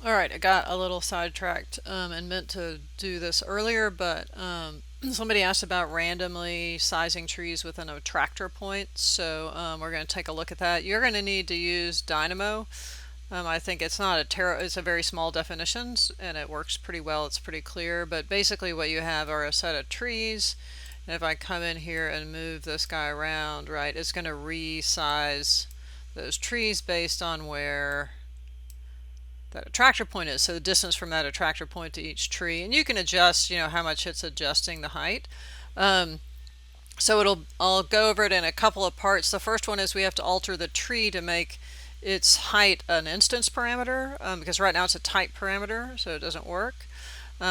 Alright, I got a little sidetracked and meant to do this earlier, but somebody asked about randomly sizing trees with an attractor point, so we're going to take a look at that. You're going to need to use Dynamo. I think it's not it's a very small definitions and it works pretty well. It's pretty clear, but basically what you have are a set of trees. And if I come in here and move this guy around, right, it's going to resize those trees based on where that attractor point is, so the distance from that attractor point to each tree, and you can adjust, how much it's adjusting the height. So I'll go over it in a couple of parts. The first one is we have to alter the tree to make its height an instance parameter, because right now it's a type parameter, so it doesn't work.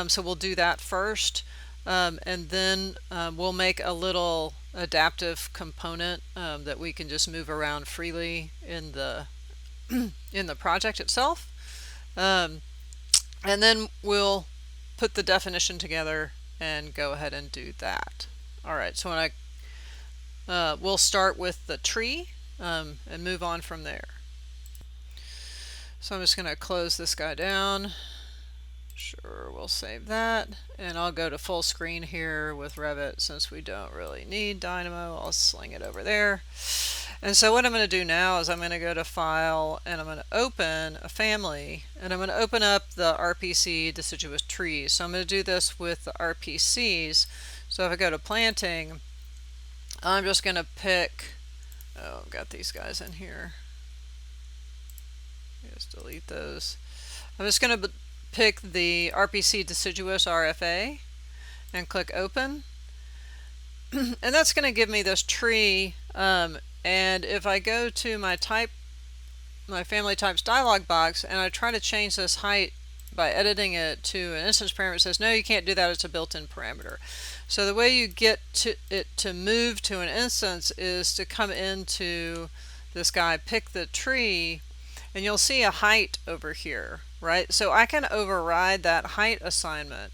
So we'll do that first, and then we'll make a little adaptive component that we can just move around freely in the in the project itself. And then we'll put the definition together and go ahead and do that. Alright, so when we'll start with the tree and move on from there. So I'm just going to close this guy down. Sure, we'll save that. And I'll go to full screen here with Revit since we don't really need Dynamo. I'll sling it over there. And so what I'm going to do now is I'm going to go to File and I'm going to open a family and I'm going to open up the RPC deciduous trees. So I'm going to do this with the RPCs. So if I go to planting, I'm just going to pick, I've got these guys in here. Just delete those. I'm just going to pick the RPC deciduous RFA and click open. And that's going to give me this tree. And if I go to my family types dialog box and I try to change this height by editing it to an instance parameter, it says no, you can't do that, it's a built-in parameter. So the way you get it to move to an instance is to come into this guy, pick the tree, and you'll see a height over here, right? So I can override that height assignment.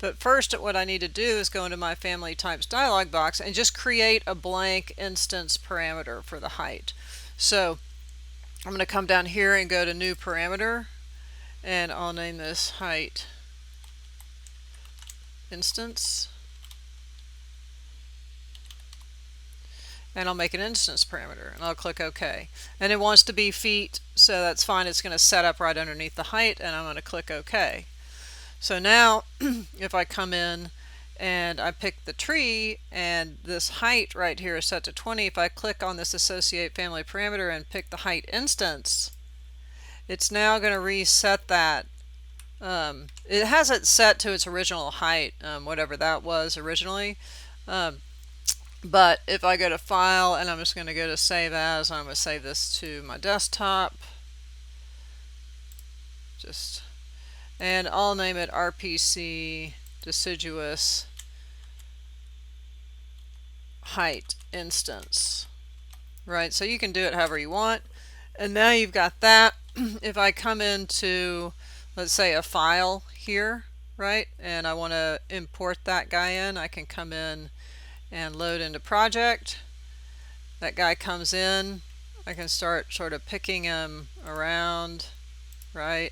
But first, what I need to do is go into my family types dialog box and just create a blank instance parameter for the height. So I'm going to come down here and go to new parameter, and I'll name this height instance. And I'll make an instance parameter and I'll click OK. And it wants to be feet, so that's fine. It's going to set up right underneath the height, and I'm going to click OK. So now if I come in and I pick the tree and this height right here is set to 20, if I click on this associate family parameter and pick the height instance, it's now going to reset that. It has it set to its original height, whatever that was originally. But if I go to File and I'm just going to go to Save As, I'm going to save this to my desktop. And I'll name it RPC deciduous height instance. Right, so you can do it however you want. And now you've got that. If I come into, let's say, a file here, right, and I want to import that guy in, I can come in and load into project. That guy comes in. I can start sort of picking him around, right?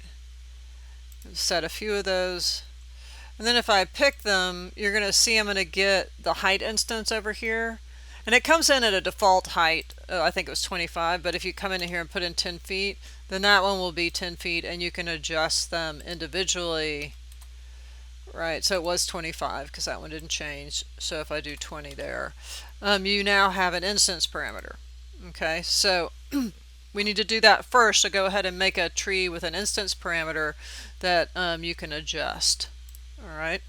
Set a few of those. And then if I pick them, you're going to see I'm going to get the height instance over here. And it comes in at a default height. I think it was 25, but if you come in here and put in 10 feet, then that one will be 10 feet and you can adjust them individually. Right, so it was 25 because that one didn't change. So if I do 20 there, you now have an instance parameter. Okay, so we need to do that first. So go ahead and make a tree with an instance parameter that you can adjust. All right.